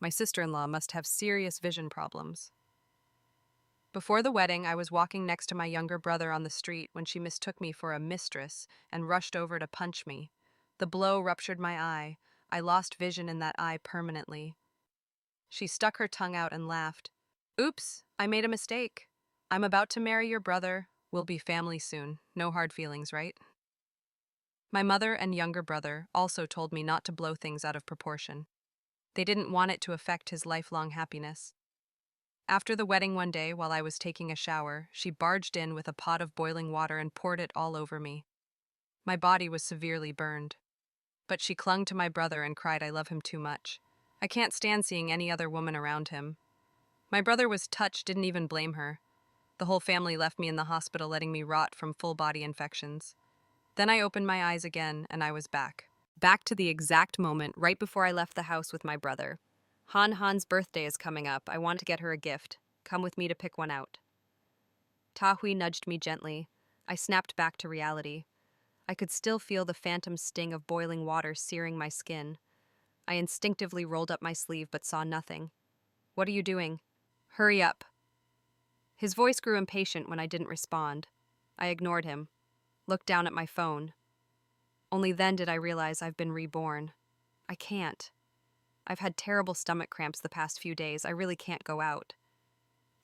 My sister-in-law must have serious vision problems. Before the wedding, I was walking next to my younger brother on the street when she mistook me for a mistress and rushed over to punch me. The blow ruptured my eye. I lost vision in that eye permanently. She stuck her tongue out and laughed. Oops, I made a mistake. I'm about to marry your brother. We'll be family soon. No hard feelings, right? My mother and younger brother also told me not to blow things out of proportion. They didn't want it to affect his lifelong happiness. After the wedding one day, while I was taking a shower, she barged in with a pot of boiling water and poured it all over me. My body was severely burned. But she clung to my brother and cried I love him too much. I can't stand seeing any other woman around him. My brother was touched, didn't even blame her. The whole family left me in the hospital, letting me rot from full body infections. Then I opened my eyes again, and I was back. Back to the exact moment right before I left the house with my brother. Han's birthday is coming up. I want to get her a gift. Come with me to pick one out. Tahui nudged me gently. I snapped back to reality. I could still feel the phantom sting of boiling water searing my skin. I instinctively rolled up my sleeve but saw nothing. What are you doing? Hurry up. His voice grew impatient when I didn't respond. I ignored him, looked down at my phone. Only then did I realize I've been reborn. I can't. I've had terrible stomach cramps the past few days. I really can't go out.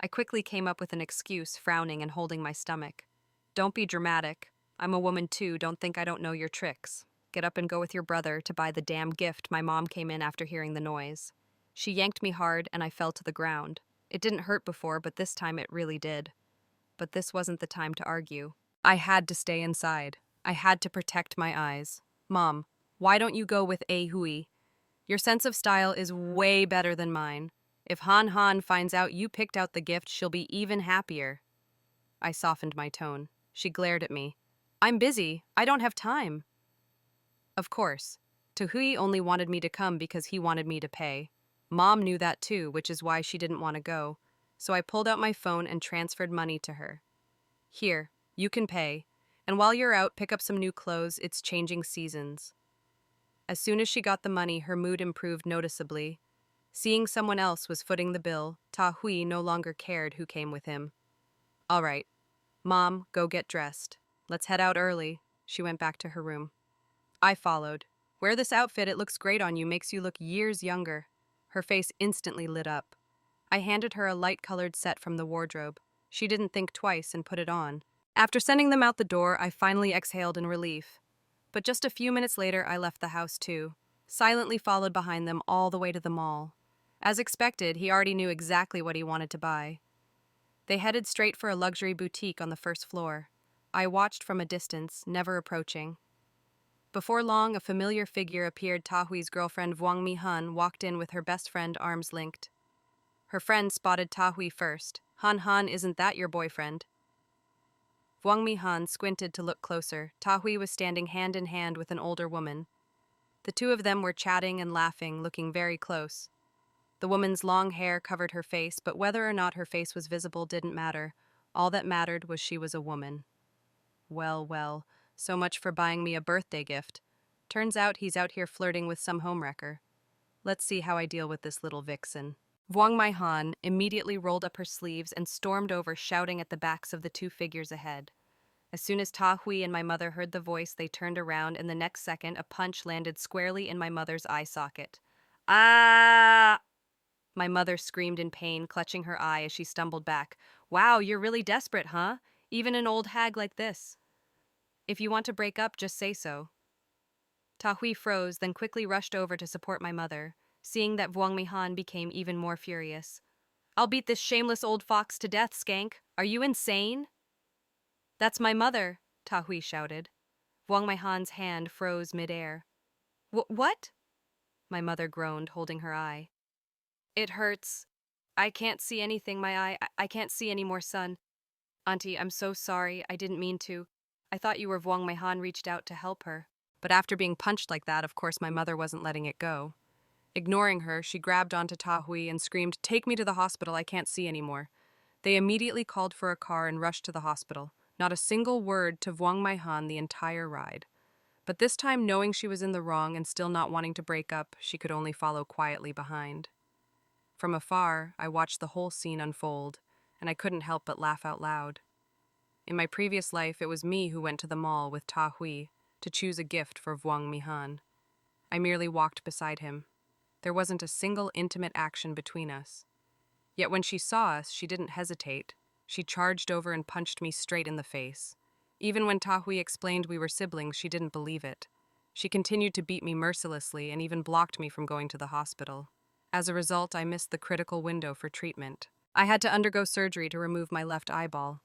I quickly came up with an excuse, frowning and holding my stomach. Don't be dramatic. I'm a woman too. Don't think I don't know your tricks. Get up and go with your brother to buy the damn gift. My mom came in after hearing the noise. She yanked me hard and I fell to the ground. It didn't hurt before, but this time it really did. But this wasn't the time to argue. I had to stay inside. I had to protect my eyes. Mom, why don't you go with Hui? Your sense of style is way better than mine. If Han finds out you picked out the gift, she'll be even happier. I softened my tone. She glared at me. I'm busy. I don't have time. Of course. Tahui only wanted me to come because he wanted me to pay. Mom knew that too, which is why she didn't want to go. So I pulled out my phone and transferred money to her. Here, you can pay. And while you're out, pick up some new clothes. It's changing seasons. As soon as she got the money, her mood improved noticeably. Seeing someone else was footing the bill, Tahui no longer cared who came with him. All right. Mom, go get dressed. Let's head out early. She went back to her room. I followed. Wear this outfit, it looks great on you, makes you look years younger. Her face instantly lit up. I handed her a light-colored set from the wardrobe. She didn't think twice and put it on. After sending them out the door, I finally exhaled in relief. But just a few minutes later, I left the house too, silently followed behind them all the way to the mall. As expected, he already knew exactly what he wanted to buy. They headed straight for a luxury boutique on the first floor. I watched from a distance, never approaching. Before long, a familiar figure appeared. Tahui's girlfriend Wang Mi-han walked in with her best friend arms linked. Her friend spotted Tahui first. Han, isn't that your boyfriend? Wang Mi-han squinted to look closer. Tahui was standing hand in hand with an older woman. The two of them were chatting and laughing, looking very close. The woman's long hair covered her face, but whether or not her face was visible didn't matter. All that mattered was she was a woman. Well, so much for buying me a birthday gift. Turns out he's out here flirting with some homewrecker. Let's see how I deal with this little vixen. Wang Mi-han immediately rolled up her sleeves and stormed over, shouting at the backs of the two figures ahead. As soon as Tahui and my mother heard the voice, they turned around, and the next second, a punch landed squarely in my mother's eye socket. Ah! My mother screamed in pain, clutching her eye as she stumbled back. Wow, you're really desperate, huh? Even an old hag like this. If you want to break up, just say so. Tahui froze, then quickly rushed over to support my mother. Seeing that Wang Mi-han became even more furious. I'll beat this shameless old fox to death, skank. Are you insane? That's my mother, Tahui shouted. Wang Mi-han's hand froze midair. What? My mother groaned, holding her eye. It hurts. I can't see anything, my eye. I can't see any more sun. Auntie, I'm so sorry. I didn't mean to. I thought you were Wang Mi-han reached out to help her. But after being punched like that, of course my mother wasn't letting it go. Ignoring her, she grabbed onto Tahui and screamed, Take me to the hospital, I can't see anymore. They immediately called for a car and rushed to the hospital. Not a single word to Wang Mi-han the entire ride. But this time, knowing she was in the wrong and still not wanting to break up, she could only follow quietly behind. From afar, I watched the whole scene unfold, and I couldn't help but laugh out loud. In my previous life, it was me who went to the mall with Ta Hui to choose a gift for Vuong Mihan. I merely walked beside him. There wasn't a single intimate action between us. Yet when she saw us, she didn't hesitate. She charged over and punched me straight in the face. Even when Ta Hui explained we were siblings, she didn't believe it. She continued to beat me mercilessly and even blocked me from going to the hospital. As a result, I missed the critical window for treatment. I had to undergo surgery to remove my left eyeball.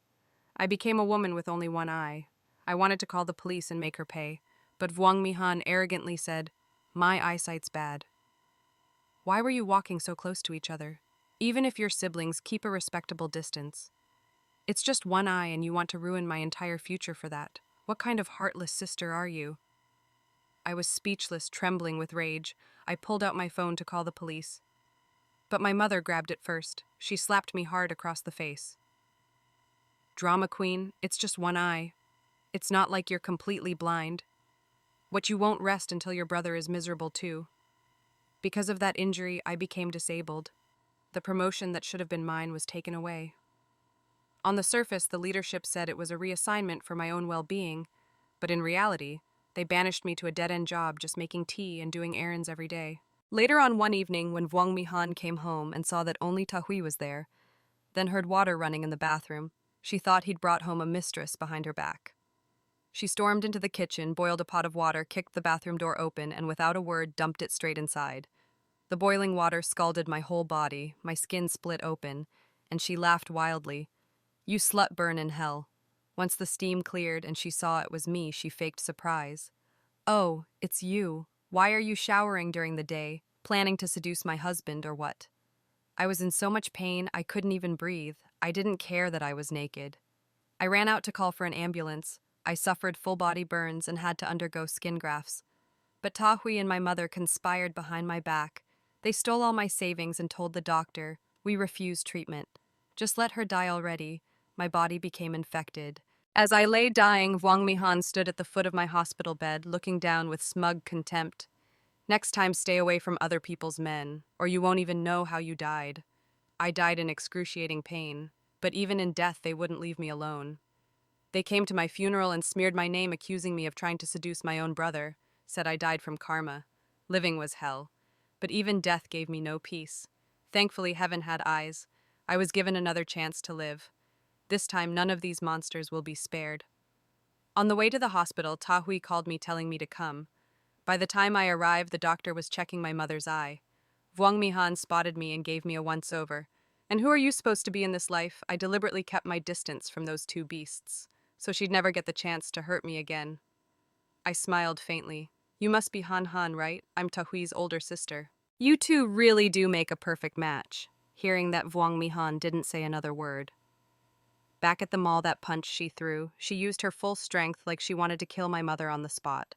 I became a woman with only one eye. I wanted to call the police and make her pay, but Vuong Mihan arrogantly said, "My eyesight's bad." Why were you walking so close to each other? Even if you're siblings, keep a respectable distance. It's just one eye and you want to ruin my entire future for that. What kind of heartless sister are you? I was speechless, trembling with rage. I pulled out my phone to call the police. But my mother grabbed it first. She slapped me hard across the face. "Drama queen, it's just one eye. It's not like you're completely blind. What you won't rest until your brother is miserable too." Because of that injury, I became disabled. The promotion that should have been mine was taken away. On the surface, the leadership said it was a reassignment for my own well-being, but in reality, they banished me to a dead-end job just making tea and doing errands every day. Later on one evening, when Vuong Mihan came home and saw that only Ta Hui was there, then heard water running in the bathroom, she thought he'd brought home a mistress behind her back. She stormed into the kitchen, boiled a pot of water, kicked the bathroom door open, and without a word dumped it straight inside. The boiling water scalded my whole body, my skin split open, and she laughed wildly. "You slut, burn in hell." Once the steam cleared and she saw it was me, she faked surprise. "Oh, it's you. Why are you showering during the day? Planning to seduce my husband or what?" I was in so much pain I couldn't even breathe. I didn't care that I was naked. I ran out to call for an ambulance. I suffered full-body burns and had to undergo skin grafts. But Ta Hui and my mother conspired behind my back. They stole all my savings and told the doctor, "We refuse treatment. Just let her die already." My body became infected. As I lay dying, Vuong Mihan stood at the foot of my hospital bed, looking down with smug contempt. "Next time, stay away from other people's men, or you won't even know how you died." I died in excruciating pain, but even in death they wouldn't leave me alone. They came to my funeral and smeared my name, accusing me of trying to seduce my own brother, said I died from karma. Living was hell, but even death gave me no peace. Thankfully, heaven had eyes. I was given another chance to live. This time, none of these monsters will be spared. On the way to the hospital, Ta Hui called me telling me to come. By the time I arrived, the doctor was checking my mother's eye. Vuong Mihan spotted me and gave me a once-over. "And who are you supposed to be in this life?" I deliberately kept my distance from those two beasts, so she'd never get the chance to hurt me again. I smiled faintly. "You must be Han Han, right? I'm Ta Hui's older sister." "You two really do make a perfect match." Hearing that, Vuong Mihan didn't say another word. Back at the mall, that punch she threw, she used her full strength like she wanted to kill my mother on the spot.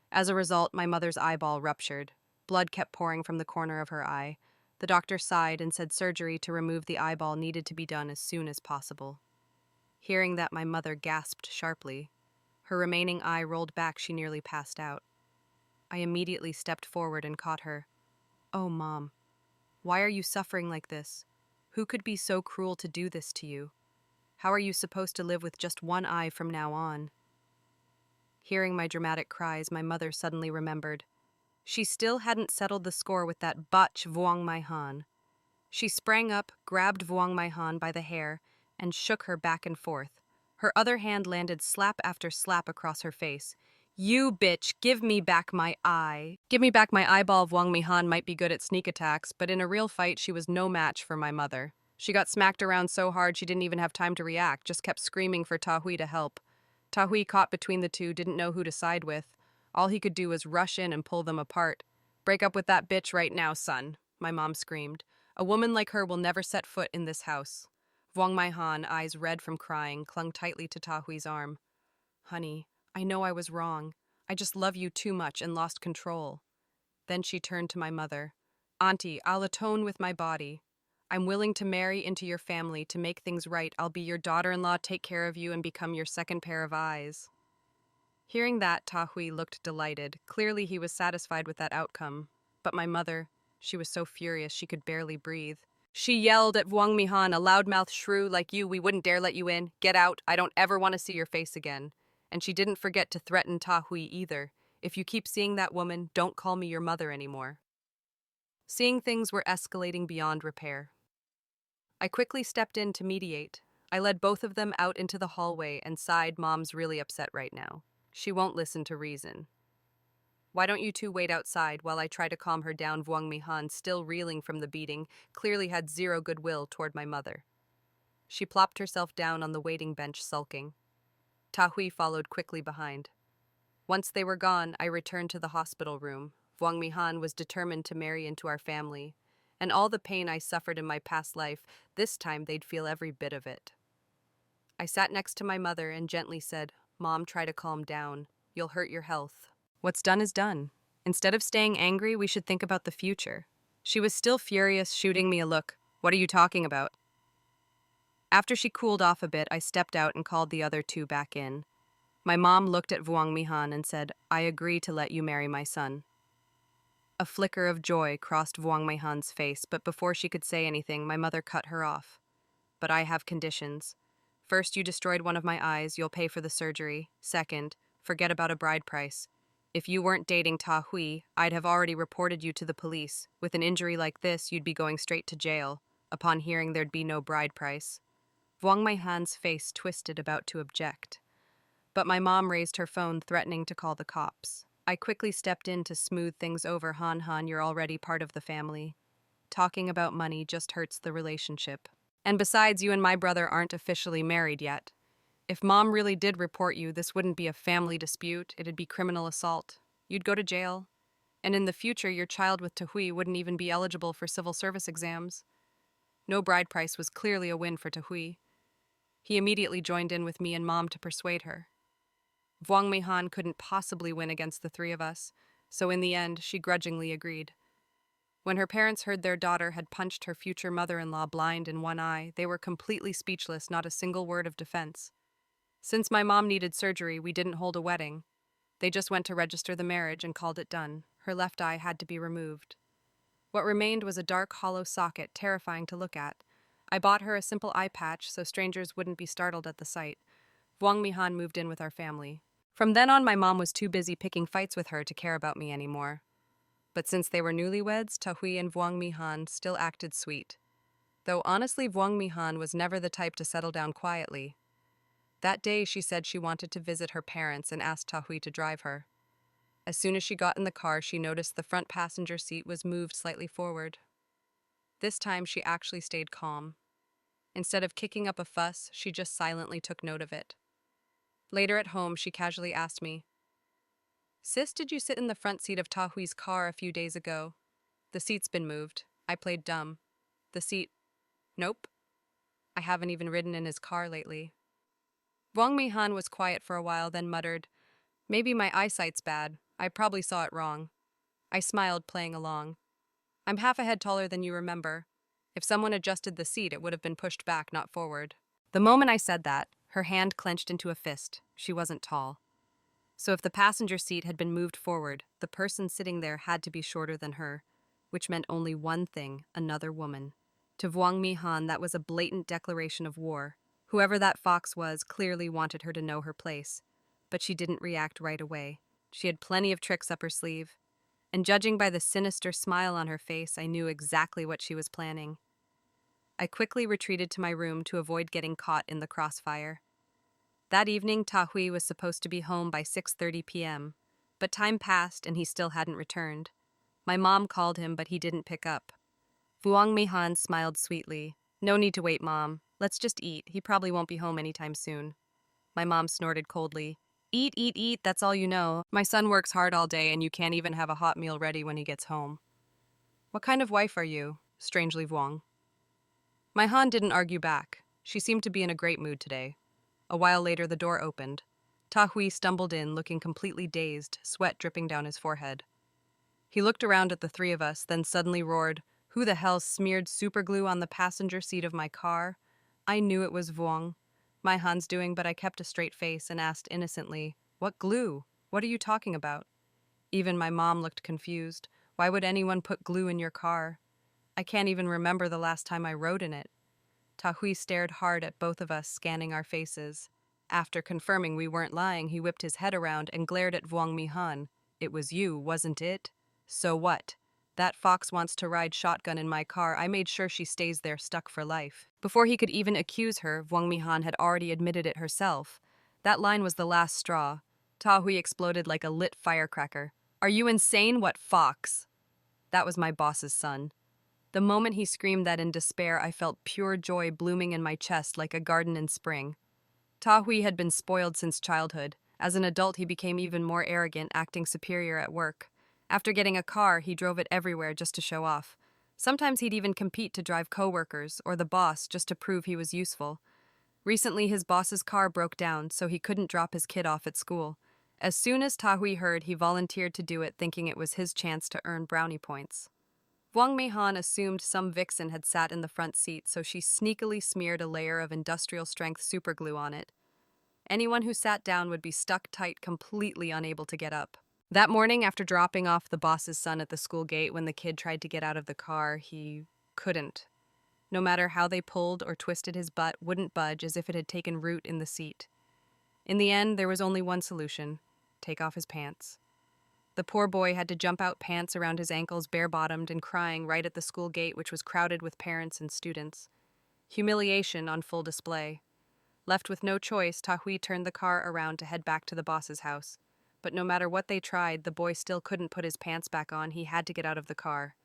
As a result, my mother's eyeball ruptured. Blood kept pouring from the corner of her eye. The doctor sighed and said surgery to remove the eyeball needed to be done as soon as possible. Hearing that, my mother gasped sharply. Her remaining eye rolled back, she nearly passed out. I immediately stepped forward and caught her. "Oh, Mom, why are you suffering like this? Who could be so cruel to do this to you? How are you supposed to live with just one eye from now on?" Hearing my dramatic cries, my mother suddenly remembered. She still hadn't settled the score with that butch Vuong Mihan. She sprang up, grabbed Vuong Mihan by the hair, and shook her back and forth. Her other hand landed slap after slap across her face. "You bitch, give me back my eye." Give me back my eyeball. Vuong Mihan might be good at sneak attacks, but in a real fight she was no match for my mother. She got smacked around so hard she didn't even have time to react, just kept screaming for Ta Hui to help. Ta Hui, caught between the two, didn't know who to side with. All he could do was rush in and pull them apart. "Break up with that bitch right now, son," my mom screamed. "A woman like her will never set foot in this house." Vuong Mihan, eyes red from crying, clung tightly to Ta Hui's arm. "Honey, I know I was wrong. I just love you too much and lost control." Then she turned to my mother. "Auntie, I'll atone with my body. I'm willing to marry into your family to make things right. I'll be your daughter-in-law, take care of you, and become your second pair of eyes." Hearing that, Ta Hui looked delighted. Clearly he was satisfied with that outcome. But my mother, she was so furious she could barely breathe. She yelled at Wang Mihan, a loudmouth shrew like you, we wouldn't dare let you in. Get out, I don't ever want to see your face again. And she didn't forget to threaten Ta Hui either. If you keep seeing that woman, don't call me your mother anymore. Seeing things were escalating beyond repair. I quickly stepped in to mediate. I led both of them out into the hallway and sighed, Mom's really upset right now. She won't listen to reason. Why don't you two wait outside while I try to calm her down? Wang Mihan, still reeling from the beating, clearly had zero goodwill toward my mother. She plopped herself down on the waiting bench, sulking. Ta Hui followed quickly behind. Once they were gone, I returned to the hospital room. Wang Mihan was determined to marry into our family, and all the pain I suffered in my past life, this time they'd feel every bit of it. I sat next to my mother and gently said, Mom, try to calm down. You'll hurt your health. What's done is done. Instead of staying angry, we should think about the future. She was still furious, shooting me a look. What are you talking about? After she cooled off a bit, I stepped out and called the other two back in. My mom looked at Wang Mihan and said, I agree to let you marry my son. A flicker of joy crossed Wang Mihan's face, but before she could say anything, my mother cut her off. But I have conditions. First, you destroyed one of my eyes, you'll pay for the surgery. Second, forget about a bride price. If you weren't dating Ta Hui, I'd have already reported you to the police. With an injury like this, you'd be going straight to jail. Upon hearing there'd be no bride price. Wang Meihan's face twisted, about to object. But my mom raised her phone, threatening to call the cops. I quickly stepped in to smooth things over. Han, you're already part of the family. Talking about money just hurts the relationship. And besides, you and my brother aren't officially married yet. If Mom really did report you, this wouldn't be a family dispute, it'd be criminal assault. You'd go to jail. And in the future, your child with Ta Hui wouldn't even be eligible for civil service exams. No bride price was clearly a win for Ta Hui. He immediately joined in with me and Mom to persuade her. Wang Meihan couldn't possibly win against the three of us, so in the end, she grudgingly agreed. When her parents heard their daughter had punched her future mother-in-law blind in one eye, they were completely speechless, not a single word of defense. Since my mom needed surgery, we didn't hold a wedding. They just went to register the marriage and called it done. Her left eye had to be removed. What remained was a dark, hollow socket, terrifying to look at. I bought her a simple eye patch so strangers wouldn't be startled at the sight. Wang Mihan moved in with our family. From then on, my mom was too busy picking fights with her to care about me anymore. But since they were newlyweds, Ta Hui and Wang Mihan still acted sweet. Though honestly, Wang Mihan was never the type to settle down quietly. That day, she said she wanted to visit her parents and asked Ta Hui to drive her. As soon as she got in the car, she noticed the front passenger seat was moved slightly forward. This time, she actually stayed calm. Instead of kicking up a fuss, she just silently took note of it. Later at home, she casually asked me, Sis, did you sit in the front seat of Ta Hui's car a few days ago? The seat's been moved. I played dumb. The seat. Nope. I haven't even ridden in his car lately. Wang Mihan was quiet for a while, then muttered, Maybe my eyesight's bad. I probably saw it wrong. I smiled, playing along. I'm half a head taller than you remember. If someone adjusted the seat, it would have been pushed back, not forward. The moment I said that, her hand clenched into a fist. She wasn't tall. So if the passenger seat had been moved forward, the person sitting there had to be shorter than her, which meant only one thing, another woman. To Wang Mihan, that was a blatant declaration of war. Whoever that fox was clearly wanted her to know her place, but she didn't react right away. She had plenty of tricks up her sleeve, and judging by the sinister smile on her face, I knew exactly what she was planning. I quickly retreated to my room to avoid getting caught in the crossfire. That evening, Ta Hui was supposed to be home by 6:30 p.m., but time passed and he still hadn't returned. My mom called him, but he didn't pick up. Wang Mihan smiled sweetly. No need to wait, Mom. Let's just eat. He probably won't be home anytime soon. My mom snorted coldly. Eat, eat, eat, that's all you know. My son works hard all day and you can't even have a hot meal ready when he gets home. What kind of wife are you? Strangely Wang. My Han didn't argue back. She seemed to be in a great mood today. A while later, the door opened. Ta Hui stumbled in, looking completely dazed, sweat dripping down his forehead. He looked around at the three of us, then suddenly roared, Who the hell smeared superglue on the passenger seat of my car? I knew it was Vuong. My Han's doing, but I kept a straight face and asked innocently, What glue? What are you talking about? Even my mom looked confused. Why would anyone put glue in your car? I can't even remember the last time I rode in it. Tahui stared hard at both of us, scanning our faces. After confirming we weren't lying, he whipped his head around and glared at Vuong Mi-han. It was you, wasn't it? So what? That fox wants to ride shotgun in my car. I made sure she stays there stuck for life. Before he could even accuse her, Vuong Mi-han had already admitted it herself. That line was the last straw. Tahui exploded like a lit firecracker. Are you insane? What fox? That was my boss's son. The moment he screamed that in despair, I felt pure joy blooming in my chest like a garden in spring. Tahui had been spoiled since childhood. As an adult, he became even more arrogant, acting superior at work. After getting a car, he drove it everywhere just to show off. Sometimes he'd even compete to drive coworkers or the boss just to prove he was useful. Recently, his boss's car broke down, so he couldn't drop his kid off at school. As soon as Tahui heard, he volunteered to do it, thinking it was his chance to earn brownie points. Vuong Mi-han assumed some vixen had sat in the front seat, so she sneakily smeared a layer of industrial-strength superglue on it. Anyone who sat down would be stuck tight, completely unable to get up. That morning, after dropping off the boss's son at the school gate, when the kid tried to get out of the car, he couldn't. No matter how they pulled or twisted, his butt wouldn't budge, as if it had taken root in the seat. In the end, there was only one solution: take off his pants. The poor boy had to jump out, pants around his ankles, bare-bottomed and crying, right at the school gate, which was crowded with parents and students. Humiliation on full display. Left with no choice, Tahui turned the car around to head back to the boss's house. But no matter what they tried, the boy still couldn't put his pants back on. He had to get out of the car,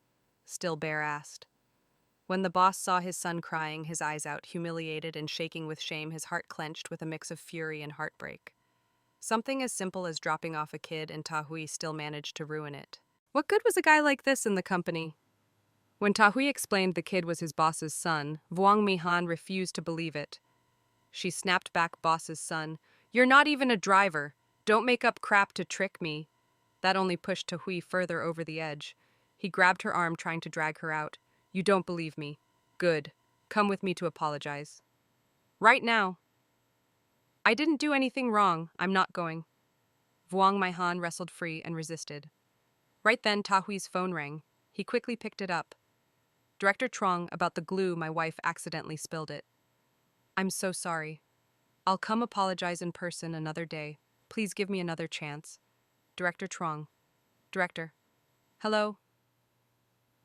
still bare-assed. When the boss saw his son crying, his eyes out, humiliated and shaking with shame, his heart clenched with a mix of fury and heartbreak. Something as simple as dropping off a kid, and Tahui still managed to ruin it. What good was a guy like this in the company? When Tahui explained the kid was his boss's son, Vuong Mi-han refused to believe it. She snapped back, boss's son. You're not even a driver. Don't make up crap to trick me. That only pushed Tahui further over the edge. He grabbed her arm, trying to drag her out. You don't believe me. Good. Come with me to apologize. Right now. I didn't do anything wrong. I'm not going. Vuong Mi-han wrestled free and resisted. Right then, Tahui's phone rang. He quickly picked it up. Director Trong, about the glue, my wife accidentally spilled it. I'm so sorry. I'll come apologize in person another day. Please give me another chance. Director Trong. Director. Hello?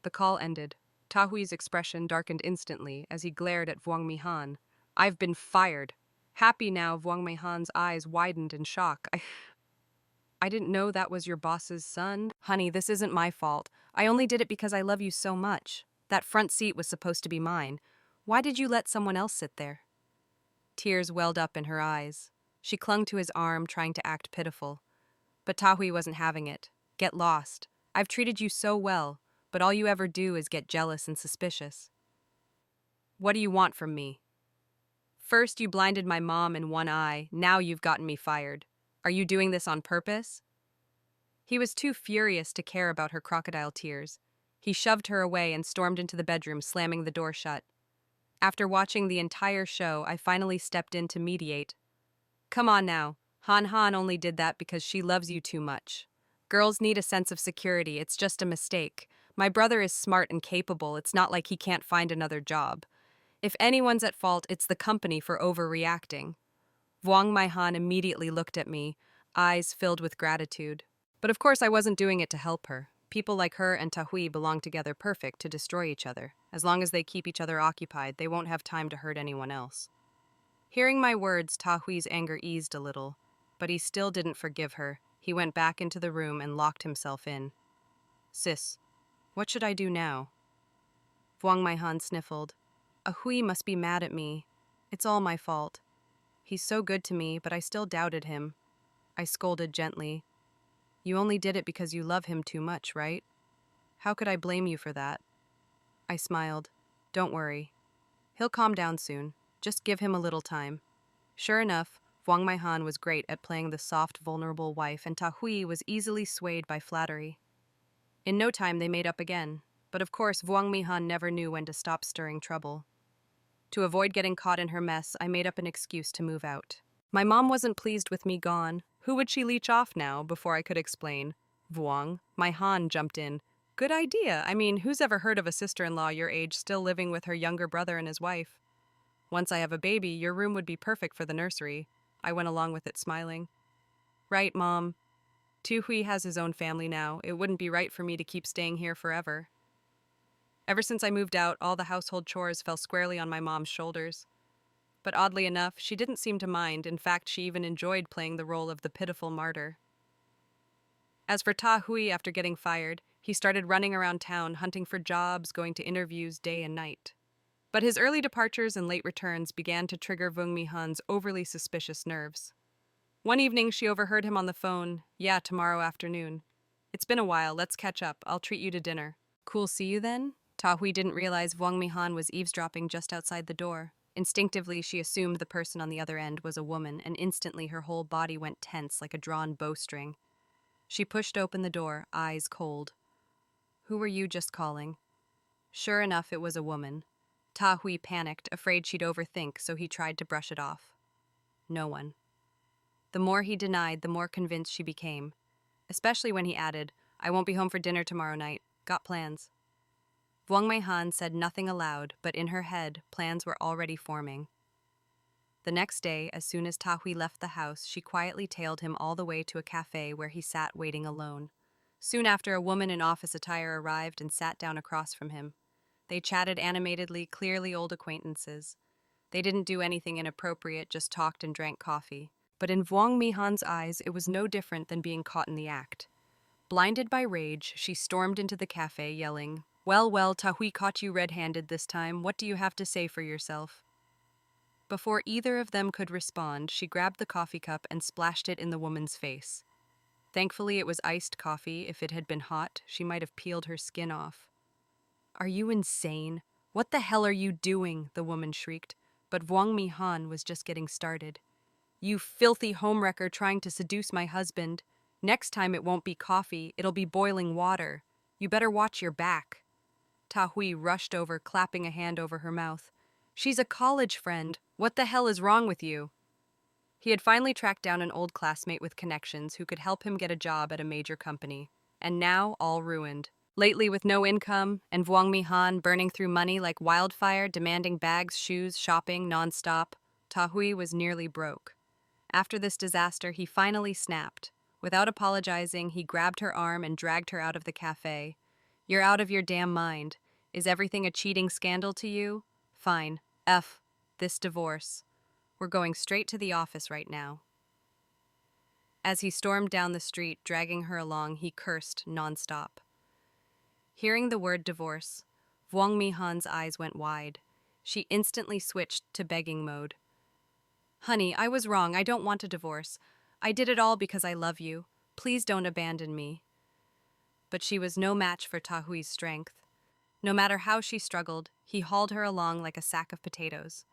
The call ended. Tahui's expression darkened instantly as he glared at Vuong Mi-han. I've been fired. Happy now, Vuong Mi-han's eyes widened in shock. I didn't know that was your boss's son. Honey, this isn't my fault. I only did it because I love you so much. That front seat was supposed to be mine. Why did you let someone else sit there? Tears welled up in her eyes. She clung to his arm, trying to act pitiful. But Tahui wasn't having it. Get lost. I've treated you so well, but all you ever do is get jealous and suspicious. What do you want from me? First, you blinded my mom in one eye. Now you've gotten me fired. Are you doing this on purpose? He was too furious to care about her crocodile tears. He shoved her away and stormed into the bedroom, slamming the door shut. After watching the entire show, I finally stepped in to mediate. Come on now. Han Han only did that because she loves you too much. Girls need a sense of security. It's just a mistake. My brother is smart and capable. It's not like he can't find another job. If anyone's at fault, it's the company for overreacting. Vuong Mi-han immediately looked at me, eyes filled with gratitude. But of course I wasn't doing it to help her. People like her and Tahui belong together perfect to destroy each other. As long as they keep each other occupied, they won't have time to hurt anyone else. Hearing my words, Tahui's anger eased a little, but he still didn't forgive her. He went back into the room and locked himself in. Sis, what should I do now? Vuong Mi-han sniffled. Hui must be mad at me. It's all my fault. He's so good to me, but I still doubted him. I scolded gently. You only did it because you love him too much, right? How could I blame you for that? I smiled. Don't worry. He'll calm down soon. Just give him a little time. Sure enough, Vuong Mi-han was great at playing the soft, vulnerable wife, and Tahui was easily swayed by flattery. In no time, they made up again. But of course, Vuong Mi-han never knew when to stop stirring trouble. To avoid getting caught in her mess, I made up an excuse to move out. My mom wasn't pleased with me gone. Who would she leech off now? Before I could explain. Vuong Mi-han jumped in. Good idea. I mean, who's ever heard of a sister-in-law your age still living with her younger brother and his wife? Once I have a baby, your room would be perfect for the nursery. I went along with it, smiling. Right, Mom. Tuhui has his own family now. It wouldn't be right for me to keep staying here forever. Ever since I moved out, all the household chores fell squarely on my mom's shoulders. But oddly enough, she didn't seem to mind. In fact, she even enjoyed playing the role of the pitiful martyr. As for Ta Hui, after getting fired, he started running around town hunting for jobs, going to interviews day and night. But his early departures and late returns began to trigger Vung Mi Han's overly suspicious nerves. One evening, she overheard him on the phone. Yeah, tomorrow afternoon. It's been a while, let's catch up. I'll treat you to dinner. Cool, see you then? Ta Hui didn't realize Vung Mi Han was eavesdropping just outside the door. Instinctively, she assumed the person on the other end was a woman, and instantly her whole body went tense like a drawn bowstring. She pushed open the door, eyes cold. Who were you just calling? Sure enough, it was a woman. Ta Hui panicked, afraid she'd overthink, so he tried to brush it off. No one. The more he denied, the more convinced she became, especially when he added, I won't be home for dinner tomorrow night. Got plans. Vuong Mei Han said nothing aloud, but in her head, plans were already forming. The next day, as soon as Ta Hui left the house, she quietly tailed him all the way to a cafe where he sat waiting alone. Soon after, a woman in office attire arrived and sat down across from him. They chatted animatedly, clearly old acquaintances. They didn't do anything inappropriate, just talked and drank coffee. But in Vuong Mi Han's eyes, it was no different than being caught in the act. Blinded by rage, she stormed into the cafe, yelling, Well, well, Ta Hui caught you red-handed this time. What do you have to say for yourself? Before either of them could respond, she grabbed the coffee cup and splashed it in the woman's face. Thankfully, it was iced coffee. If it had been hot, she might have peeled her skin off. Are you insane? What the hell are you doing? The woman shrieked. But Vuong Mi Han was just getting started. You filthy homewrecker trying to seduce my husband. Next time it won't be coffee, it'll be boiling water. You better watch your back. Ta Hui rushed over, clapping a hand over her mouth. She's a college friend. What the hell is wrong with you? He had finally tracked down an old classmate with connections who could help him get a job at a major company. And now, all ruined. Lately, with no income, and Vuong Mi Han burning through money like wildfire, demanding bags, shoes, shopping, non-stop, Ta Hui was nearly broke. After this disaster, he finally snapped. Without apologizing, he grabbed her arm and dragged her out of the cafe. You're out of your damn mind. Is everything a cheating scandal to you? Fine. F. This divorce. We're going straight to the office right now. As he stormed down the street, dragging her along, he cursed nonstop. Hearing the word divorce, Vuong Mi Han's eyes went wide. She instantly switched to begging mode. Honey, I was wrong. I don't want a divorce. I did it all because I love you. Please don't abandon me. But she was no match for Ta Hui's strength. No matter how she struggled, he hauled her along like a sack of potatoes.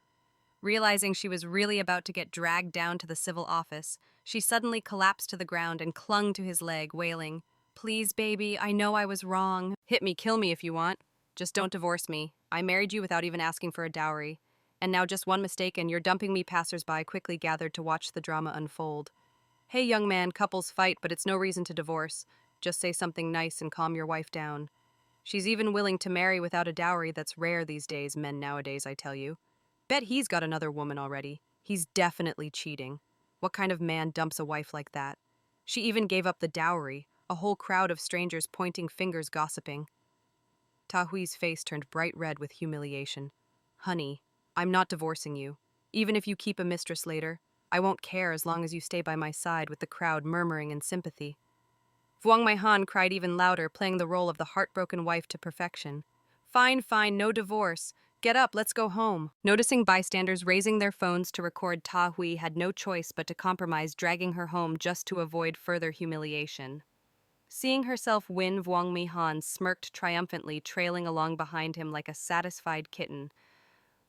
Realizing she was really about to get dragged down to the civil office, she suddenly collapsed to the ground and clung to his leg, wailing, Please, baby, I know I was wrong. Hit me, kill me if you want. Just don't divorce me. I married you without even asking for a dowry. And now just one mistake and you're dumping me. Passers-by quickly gathered to watch the drama unfold. Hey, young man, couples fight, but it's no reason to divorce. Just say something nice and calm your wife down. She's even willing to marry without a dowry. That's rare these days, men nowadays, I tell you. Bet he's got another woman already. He's definitely cheating. What kind of man dumps a wife like that? She even gave up the dowry, a whole crowd of strangers pointing fingers gossiping. Ta Hui's face turned bright red with humiliation. Honey, I'm not divorcing you. Even if you keep a mistress later, I won't care as long as you stay by my side, with the crowd murmuring in sympathy. Vuong Mei Han cried even louder, playing the role of the heartbroken wife to perfection. Fine, fine, no divorce. Get up, let's go home. Noticing bystanders raising their phones to record, Ta Hui had no choice but to compromise, dragging her home just to avoid further humiliation. Seeing herself win, Vuong Mi Han smirked triumphantly, trailing along behind him like a satisfied kitten.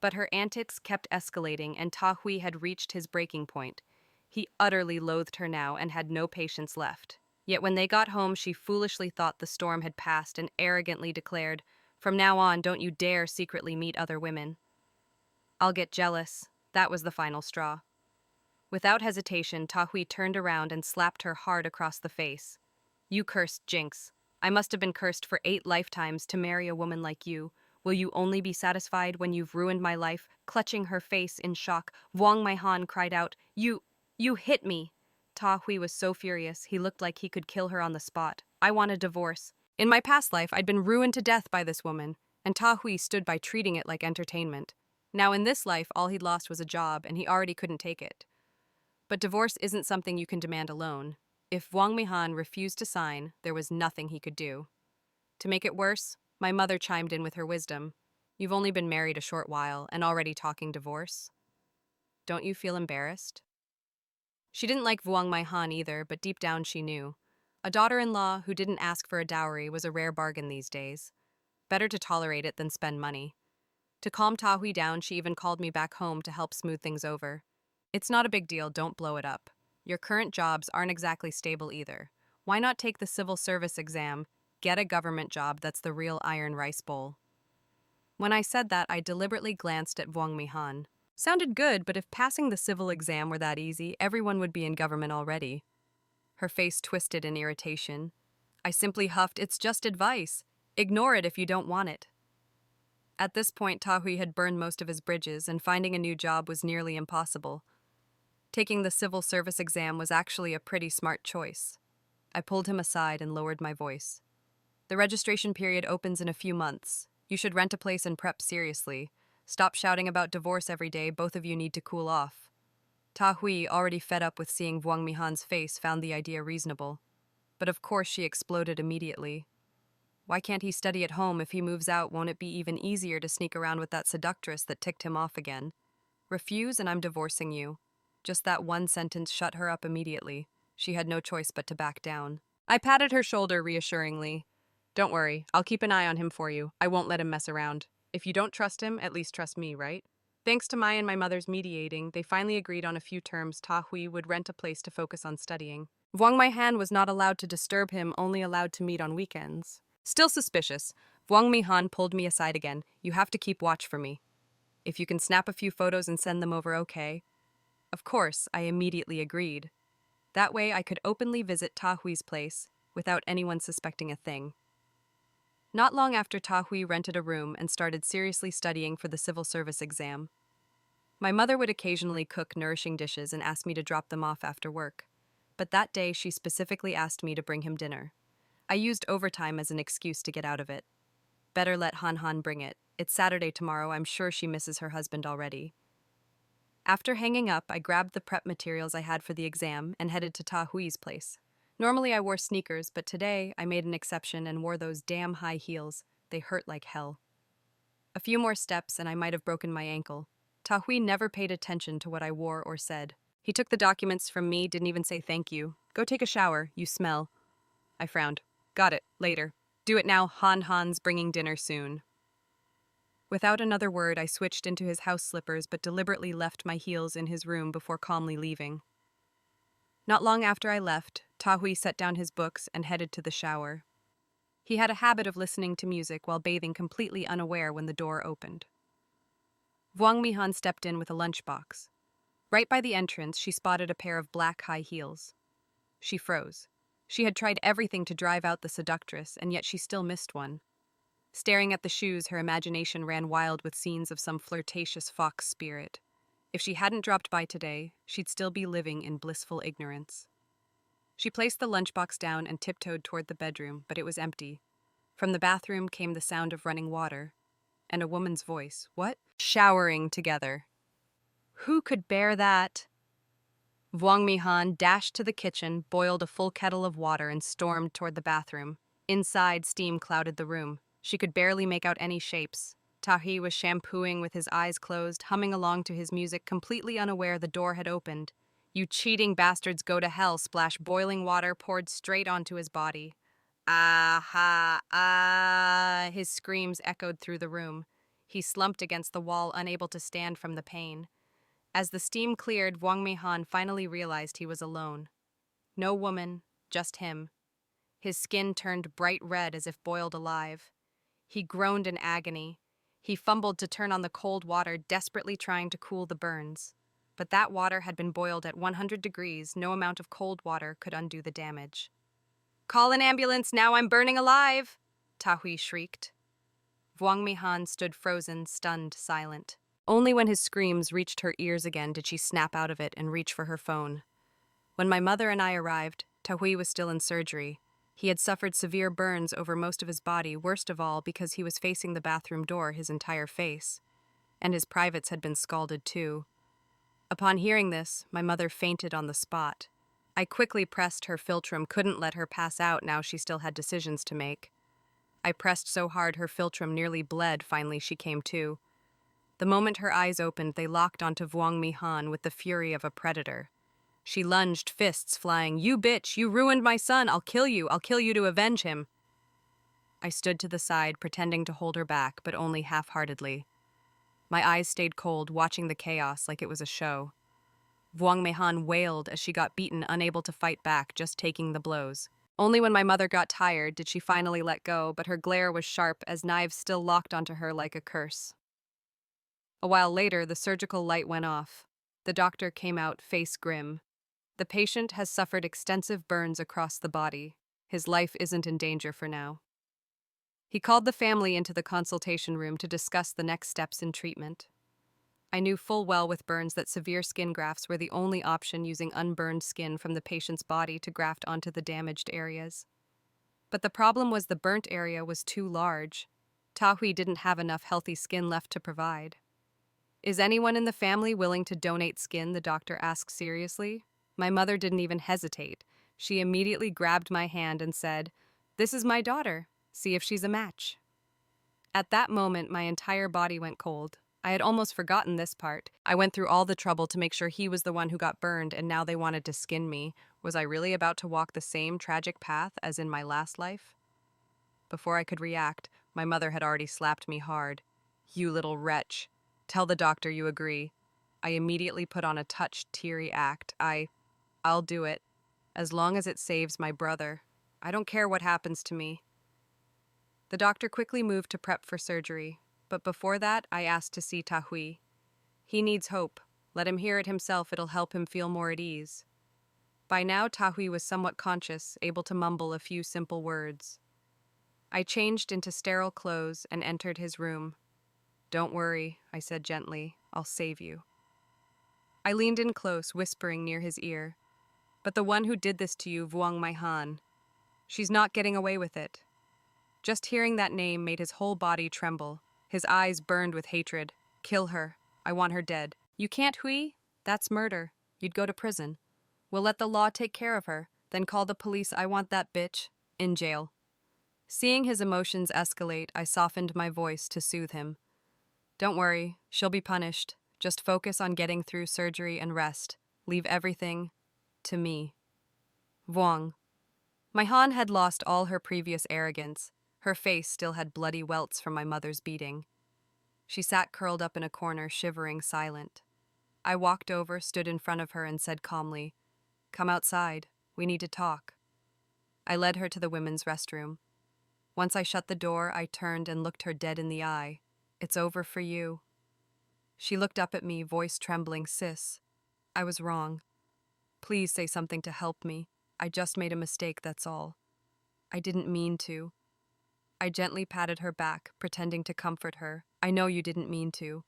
But her antics kept escalating, and Ta Hui had reached his breaking point. He utterly loathed her now and had no patience left. Yet when they got home, she foolishly thought the storm had passed and arrogantly declared, From now on, don't you dare secretly meet other women. I'll get jealous. That was the final straw. Without hesitation, Ta Hui turned around and slapped her hard across the face. You cursed jinx. I must have been cursed for 8 lifetimes to marry a woman like you. Will you only be satisfied when you've ruined my life? Clutching her face in shock, Wang Meihan cried out, You hit me! Ta Hui was so furious, he looked like he could kill her on the spot. I want a divorce. In my past life, I'd been ruined to death by this woman, and Ta Hui stood by treating it like entertainment. Now in this life, all he'd lost was a job, and he already couldn't take it. But divorce isn't something you can demand alone. If Wang Meihan refused to sign, there was nothing he could do. To make it worse, my mother chimed in with her wisdom. You've only been married a short while and already talking divorce. Don't you feel embarrassed? She didn't like Wang Meihan either, but deep down she knew. A daughter-in-law who didn't ask for a dowry was a rare bargain these days. Better to tolerate it than spend money. To calm Ta Hui down, she even called me back home to help smooth things over. It's not a big deal, don't blow it up. Your current jobs aren't exactly stable either. Why not take the civil service exam, get a government job that's the real iron rice bowl? When I said that, I deliberately glanced at Wang Meihan. Sounded good, but if passing the civil exam were that easy, everyone would be in government already. Her face twisted in irritation. I simply huffed, it's just advice. Ignore it if you don't want it. At this point, Ta Hui had burned most of his bridges, and finding a new job was nearly impossible. Taking the civil service exam was actually a pretty smart choice. I pulled him aside and lowered my voice. The registration period opens in a few months. You should rent a place and prep seriously. Stop shouting about divorce every day, both of you need to cool off. Ta Hui, already fed up with seeing Wang Meihan's face, found the idea reasonable. But of course she exploded immediately. Why can't he study at home? If he moves out, won't it be even easier to sneak around with that seductress that ticked him off again? Refuse and I'm divorcing you. Just that one sentence shut her up immediately. She had no choice but to back down. I patted her shoulder reassuringly. Don't worry, I'll keep an eye on him for you. I won't let him mess around. If you don't trust him, at least trust me, right? Thanks to my and my mother's mediating, they finally agreed on a few terms. Ta Hui would rent a place to focus on studying. Wang Meihan was not allowed to disturb him, only allowed to meet on weekends. Still suspicious, Wang Meihan pulled me aside again. You have to keep watch for me. If you can snap a few photos and send them over, okay? Of course, I immediately agreed. That way I could openly visit Ta Hui's place without anyone suspecting a thing. Not long after, Ta Hui rented a room and started seriously studying for the civil service exam. My mother would occasionally cook nourishing dishes and ask me to drop them off after work. But that day she specifically asked me to bring him dinner. I used overtime as an excuse to get out of it. Better let Han Han bring it. It's Saturday tomorrow, I'm sure she misses her husband already. After hanging up, I grabbed the prep materials I had for the exam and headed to Ta Hui's place. Normally I wore sneakers, but today I made an exception and wore those damn high heels. They hurt like hell. A few more steps and I might have broken my ankle. Ta Hui never paid attention to what I wore or said. He took the documents from me, didn't even say thank you. Go take a shower, you smell. I frowned. Got it, later. Do it now, Han Han's bringing dinner soon. Without another word, I switched into his house slippers but deliberately left my heels in his room before calmly leaving. Not long after I left, Ta Hui set down his books and headed to the shower. He had a habit of listening to music while bathing, completely unaware when the door opened. Wang Meihan stepped in with a lunchbox. Right by the entrance, she spotted a pair of black high heels. She froze. She had tried everything to drive out the seductress, and yet she still missed one. Staring at the shoes, her imagination ran wild with scenes of some flirtatious fox spirit. If she hadn't dropped by today, she'd still be living in blissful ignorance. She placed the lunchbox down and tiptoed toward the bedroom, but it was empty. From the bathroom came the sound of running water, and a woman's voice. What? Showering together. Who could bear that? Wang Meihan dashed to the kitchen, boiled a full kettle of water, and stormed toward the bathroom. Inside, steam clouded the room. She could barely make out any shapes. Ta Hui was shampooing with his eyes closed, humming along to his music, completely unaware the door had opened. You cheating bastards, go to hell, splash boiling water poured straight onto his body. Ah ha, ah, his screams echoed through the room. He slumped against the wall, unable to stand from the pain. As the steam cleared, Wang Meihan finally realized he was alone. No woman, just him. His skin turned bright red as if boiled alive. He groaned in agony. He fumbled to turn on the cold water, desperately trying to cool the burns. But that water had been boiled at 100 degrees. No amount of cold water could undo the damage. Call an ambulance, now I'm burning alive! Tahui shrieked. Vuong Mihan stood frozen, stunned, silent. Only when his screams reached her ears again did she snap out of it and reach for her phone. When my mother and I arrived, Tahui was still in surgery. He had suffered severe burns over most of his body, worst of all because he was facing the bathroom door his entire face. And his privates had been scalded too. Upon hearing this, my mother fainted on the spot. I quickly pressed her philtrum, couldn't let her pass out now she still had decisions to make. I pressed so hard her philtrum nearly bled, finally she came to. The moment her eyes opened, they locked onto Vuong Mihan with the fury of a predator. She lunged, fists flying. "You bitch, you ruined my son, I'll kill you to avenge him." I stood to the side, pretending to hold her back, but only half-heartedly. My eyes stayed cold, watching the chaos like it was a show. Vuong Mihan wailed as she got beaten, unable to fight back, just taking the blows. Only when my mother got tired did she finally let go, but her glare was sharp as knives still locked onto her like a curse. A while later, the surgical light went off. The doctor came out, face grim. "The patient has suffered extensive burns across the body. His life isn't in danger for now." He called the family into the consultation room to discuss the next steps in treatment. I knew full well with burns that severe skin grafts were the only option, using unburned skin from the patient's body to graft onto the damaged areas. But the problem was the burnt area was too large. Tahui didn't have enough healthy skin left to provide. "Is anyone in the family willing to donate skin?" the doctor asked seriously. My mother didn't even hesitate. She immediately grabbed my hand and said, "This is my daughter. See if she's a match." At that moment, my entire body went cold. I had almost forgotten this part. I went through all the trouble to make sure he was the one who got burned, and now they wanted to skin me. Was I really about to walk the same tragic path as in my last life? Before I could react, my mother had already slapped me hard. "You little wretch. Tell the doctor you agree." I immediately put on a touched, teary act. I'll do it, as long as it saves my brother. I don't care what happens to me." The doctor quickly moved to prep for surgery, but before that, I asked to see Tahui. "He needs hope. Let him hear it himself, it'll help him feel more at ease." By now, Tahui was somewhat conscious, able to mumble a few simple words. I changed into sterile clothes and entered his room. "Don't worry," I said gently. "I'll save you." I leaned in close, whispering near his ear. "But the one who did this to you, Vuong Mihan, she's not getting away with it." Just hearing that name made his whole body tremble. His eyes burned with hatred. "Kill her. I want her dead." "You can't, Hui. That's murder. You'd go to prison. We'll let the law take care of her, then call the police. I want that bitch in jail." Seeing his emotions escalate, I softened my voice to soothe him. "Don't worry. She'll be punished. Just focus on getting through surgery and rest. Leave everything to me." Vuong. Mihan had lost all her previous arrogance. Her face still had bloody welts from my mother's beating. She sat curled up in a corner, shivering, silent. I walked over, stood in front of her, and said calmly, "Come outside. We need to talk." I led her to the women's restroom. Once I shut the door, I turned and looked her dead in the eye. "It's over for you." She looked up at me, voice trembling. "Sis, I was wrong. Please say something to help me. I just made a mistake, that's all. I didn't mean to." I gently patted her back, pretending to comfort her. "I know you didn't mean to,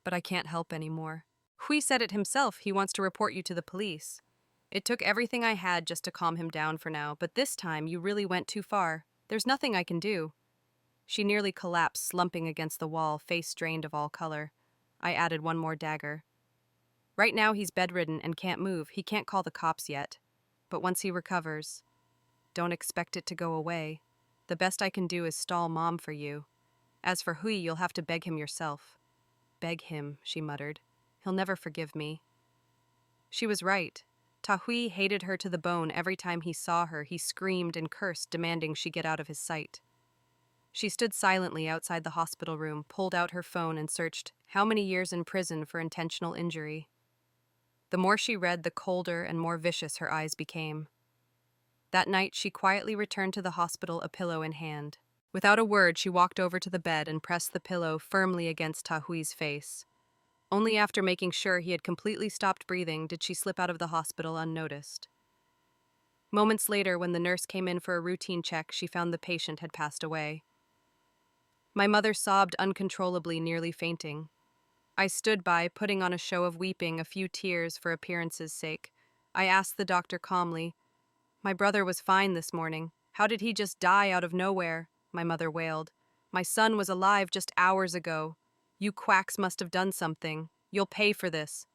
but I can't help anymore. Hui said it himself, he wants to report you to the police. It took everything I had just to calm him down for now, but this time you really went too far. There's nothing I can do." She nearly collapsed, slumping against the wall, face drained of all color. I added one more dagger. "Right now he's bedridden and can't move. He can't call the cops yet. But once he recovers, don't expect it to go away. The best I can do is stall Mom for you. As for Hui, you'll have to beg him yourself." "Beg him," she muttered. "He'll never forgive me." She was right. Tahui hated her to the bone. Every time he saw her, he screamed and cursed, demanding she get out of his sight. She stood silently outside the hospital room, pulled out her phone, and searched how many years in prison for intentional injury. The more she read, the colder and more vicious her eyes became. That night, she quietly returned to the hospital, a pillow in hand. Without a word, she walked over to the bed and pressed the pillow firmly against Tahui's face. Only after making sure he had completely stopped breathing did she slip out of the hospital unnoticed. Moments later, when the nurse came in for a routine check, she found the patient had passed away. My mother sobbed uncontrollably, nearly fainting. I stood by, putting on a show of weeping, a few tears for appearance's sake. I asked the doctor calmly, "My brother was fine this morning. How did he just die out of nowhere?" My mother wailed. "My son was alive just hours ago. You quacks must have done something. You'll pay for this."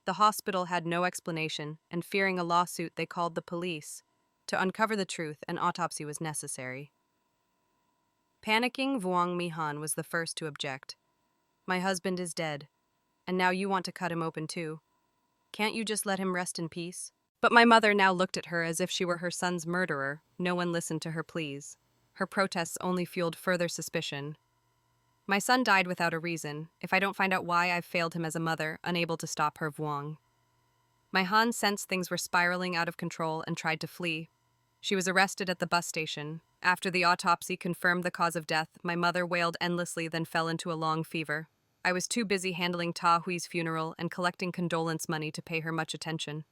The hospital had no explanation, and fearing a lawsuit, they called the police. To uncover the truth, an autopsy was necessary. Panicking, Vuong Mihan was the first to object. "My husband is dead, and now you want to cut him open too. Can't you just let him rest in peace?" But my mother now looked at her as if she were her son's murderer. No one listened to her pleas. Her protests only fueled further suspicion. "My son died without a reason. If I don't find out why, I've failed him as a mother, unable to stop her," Vuong. My Han sensed things were spiraling out of control and tried to flee. She was arrested at the bus station. After the autopsy confirmed the cause of death, my mother wailed endlessly, then fell into a long fever. I was too busy handling Ta Hui's funeral and collecting condolence money to pay her much attention.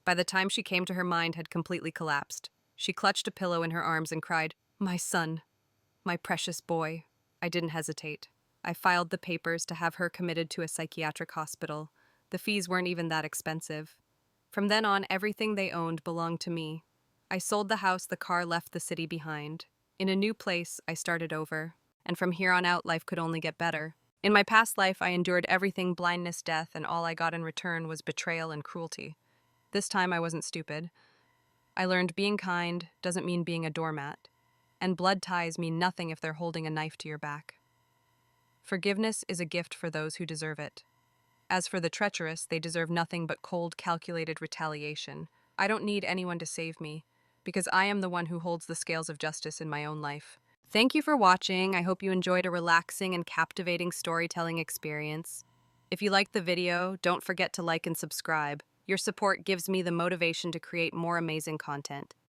By the time she came to, her mind had completely collapsed. She clutched a pillow in her arms and cried, "My son, my precious boy." I didn't hesitate. I filed the papers to have her committed to a psychiatric hospital. The fees weren't even that expensive. From then on, everything they owned belonged to me. I sold the house, the car, left the city behind. In a new place, I started over. And from here on out, life could only get better. In my past life, I endured everything: blindness, death, and all I got in return was betrayal and cruelty. This time, I wasn't stupid. I learned being kind doesn't mean being a doormat, and blood ties mean nothing if they're holding a knife to your back. Forgiveness is a gift for those who deserve it. As for the treacherous, they deserve nothing but cold, calculated retaliation. I don't need anyone to save me, because I am the one who holds the scales of justice in my own life. Thank you for watching. I hope you enjoyed a relaxing and captivating storytelling experience. If you liked the video, don't forget to like and subscribe. Your support gives me the motivation to create more amazing content.